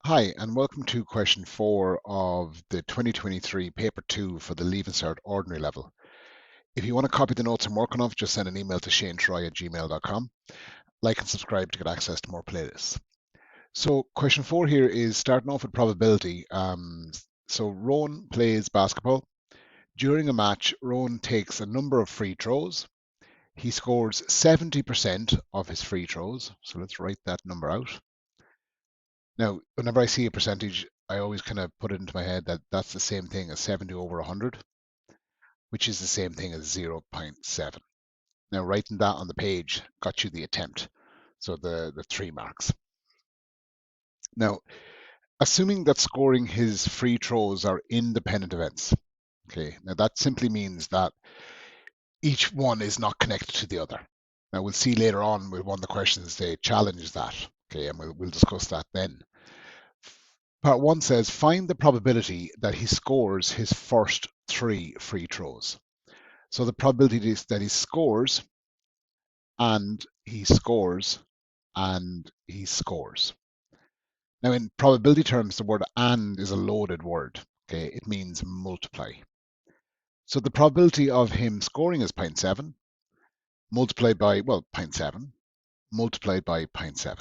Hi, and welcome to question 4 of the 2023 paper 2 for the Leaving Cert Ordinary level. If you want to copy the notes I'm working off, just send an email to shanetroy@gmail.com. Like and subscribe to get access to more playlists. So question 4 here is starting off with probability. So Rowan plays basketball. During a match, Rowan takes a number of free throws. He scores 70% of his free throws. So let's write that number out. Now, whenever I see a percentage, I always kind of put it into my head that that's the same thing as 70 over 100, which is the same thing as 0.7. Now, writing that on the page got you the attempt, so the 3 marks. Now, assuming that scoring his free throws are independent events, okay, now that simply means that each one is not connected to the other. Now, we'll see later on with one of the questions they challenge that, okay, and we'll discuss that then. Part 1 says, find the probability that he scores his first 3 free throws. So the probability is that he scores, and he scores, and he scores. Now, in probability terms, the word and is a loaded word. Okay, it means multiply. So the probability of him scoring is 0.7, multiplied by, 0.7, multiplied by 0.7.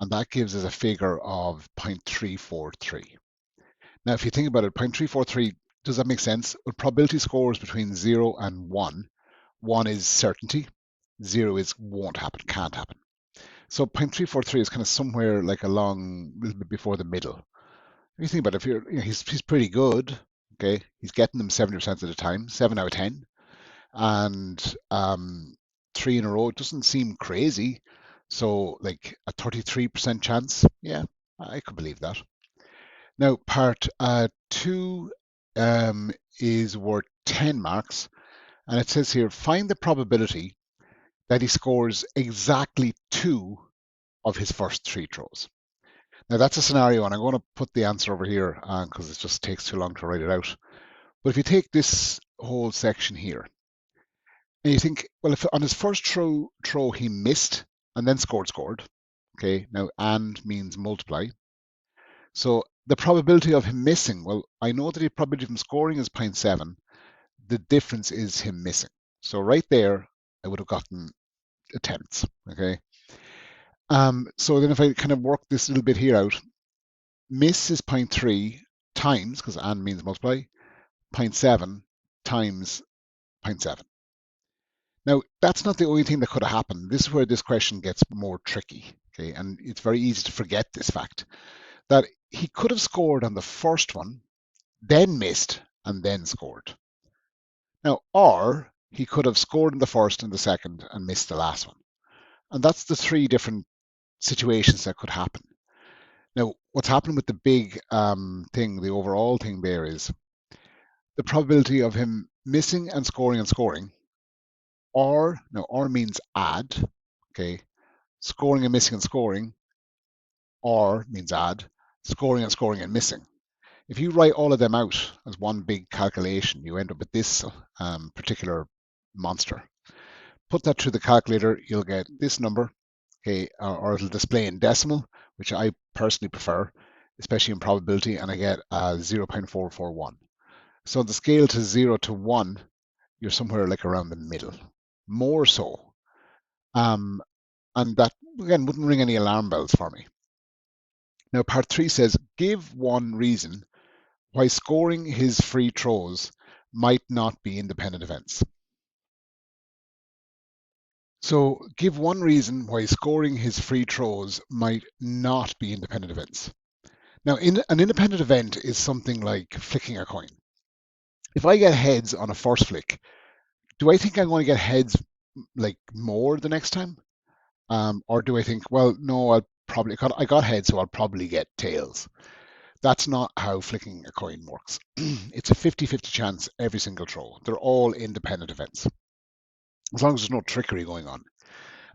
And that gives us a figure of 0.343. Now, if you think about it, 0.343, does that make sense? With probability scores between 0 and 1 is certainty, 0 is won't happen, can't happen. So 0.343 is kind of somewhere like along a little bit before the middle. If you think about it, if he's pretty good, okay, he's getting them 70% of the time, 7 out of 10, and 3 in a row, it doesn't seem crazy. So like a 33% chance, yeah, I could believe that. Now, part 2 is worth 10 marks, and it says here, find the probability that he scores exactly 2 of his first 3 throws. Now, that's a scenario, and I'm going to put the answer over here because it just takes too long to write it out. But if you take this whole section here, and you think, well, if on his first throw he missed and then scored, okay, now and means multiply. So the probability of him missing, well, I know that the probability of him scoring is 0.7. The difference is him missing. So right there, I would have gotten attempts, okay? So then if I kind of work this little bit here out, miss is 0.3 times, because and means multiply, 0.7 times 0.7. Now, that's not the only thing that could have happened. This is where this question gets more tricky, okay? And it's very easy to forget this fact, that he could have scored on the first one, then missed, and then scored. Now, or he could have scored in the first and the second and missed the last one. And that's the 3 different situations that could happen. Now, what's happening with the big thing, the overall thing there is the probability of him missing and scoring, or means add, okay? Scoring and missing and scoring, or means add, scoring and missing. If you write all of them out as one big calculation, you end up with this particular monster. Put that through the calculator, you'll get this number, okay, or it'll display in decimal, which I personally prefer, especially in probability, and I get 0.441. So on the scale to 0 to 1, you're somewhere like around the middle, more so. And that, again, wouldn't ring any alarm bells for me. Now, part 3 says, give one reason why scoring his free throws might not be independent events. So give one reason why scoring his free throws might not be independent events. Now, an independent event is something like flicking a coin. If I get heads on a first flick, do I think I'm going to get heads like more the next time? Or do I think, well, no, I got heads, so I'll probably get tails. That's not how flicking a coin works. It's a 50-50 chance every single throw. They're all independent events, as long as there's no trickery going on.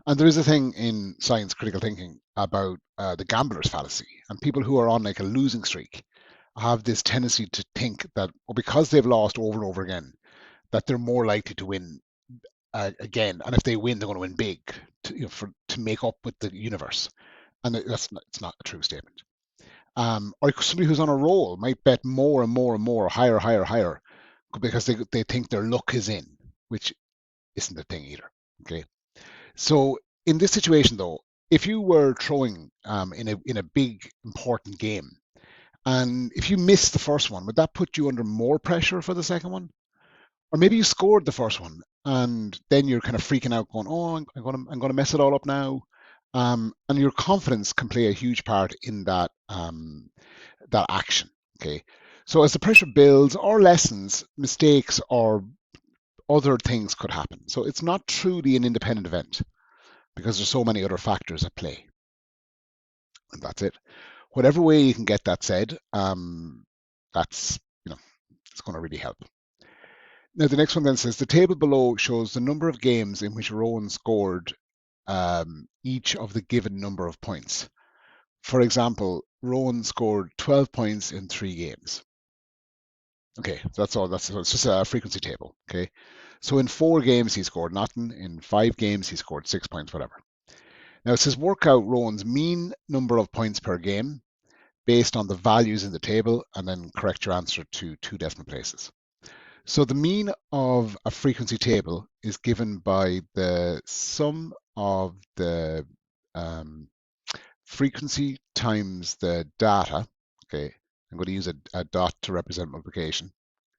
And there is a thing in science critical thinking about the gambler's fallacy, and people who are on like a losing streak have this tendency to think that, well, because they've lost over and over again, that they're more likely to win again, and if they win, they're going to win big to make up with the universe. And it's not a true statement. Or somebody who's on a roll might bet more and more and more, higher, higher, higher, because they think their luck is in, which isn't a thing either. Okay. So in this situation, though, if you were throwing in a big important game, and if you missed the first one, would that put you under more pressure for the second one? Or maybe you scored the first one, and then you're kind of freaking out, going, "Oh, I'm gonna mess it all up now." And your confidence can play a huge part in that action. Okay, so as the pressure builds or lessens, mistakes or other things could happen. So it's not truly an independent event because there's so many other factors at play. And that's it. Whatever way you can get that said, that's it's going to really help. Now the next one then says the table below shows the number of games in which Rowan scored each of the given number of points. For example, Rowan scored 12 points in 3 games. Okay, so that's all. It's just a frequency table. Okay, so in 4 games he scored nothing. In 5 games he scored 6 points, whatever. Now it says work out Rowan's mean number of points per game based on the values in the table, and then correct your answer to 2 decimal places. So the mean of a frequency table is given by the sum of the frequency times the data. Okay, I'm going to use a dot to represent multiplication,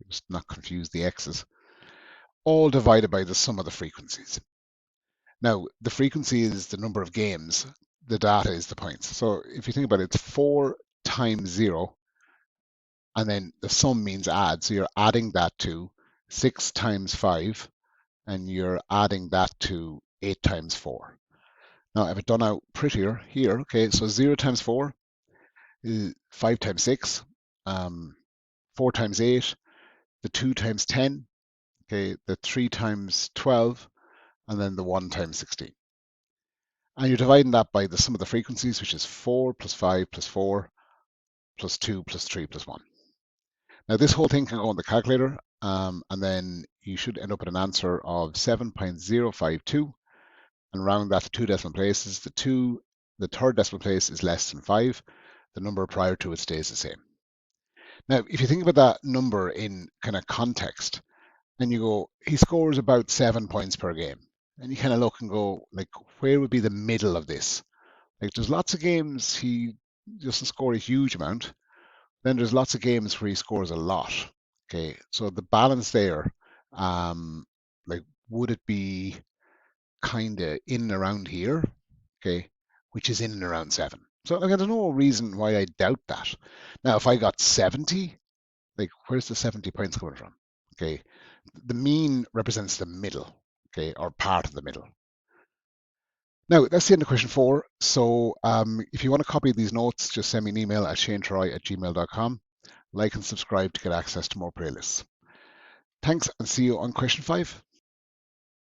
just not confuse the x's, all divided by the sum of the frequencies. Now, the frequency is the number of games, the data is the points. So if you think about it, it's 4 times 0, and then the sum means add. So you're adding that to 6 times 5, and you're adding that to 8 times 4. Now, I've it done out prettier here. Okay, so 0 times 4 is 5 times 6, 4 times 8, the 2 times 10, okay, the 3 times 12, and then the 1 times 16. And you're dividing that by the sum of the frequencies, which is 4 plus 5 plus 4 plus 2 plus 3 plus 1. Now, this whole thing can go on the calculator, and then you should end up with an answer of 7.052, and round that to 2 decimal places. The third decimal place is less than 5. The number prior to it stays the same. Now, if you think about that number in kind of context, and you go, he scores about 7 points per game, and you kind of look and go, like, where would be the middle of this? Like, there's lots of games he doesn't score a huge amount. Then there's lots of games where he scores a lot. Okay, so the balance there, like, would it be kind of in and around here? Okay, which is in and around 7. So like, there's no reason why I doubt that. Now, if I got 70, like, where's the 70 points coming from? Okay, the mean represents the middle, okay, or part of the middle. Now, that's the end of question 4. So if you want to copy these notes, just send me an email at shanetroy@gmail.com. Like and subscribe to get access to more playlists. Thanks, and see you on question 5.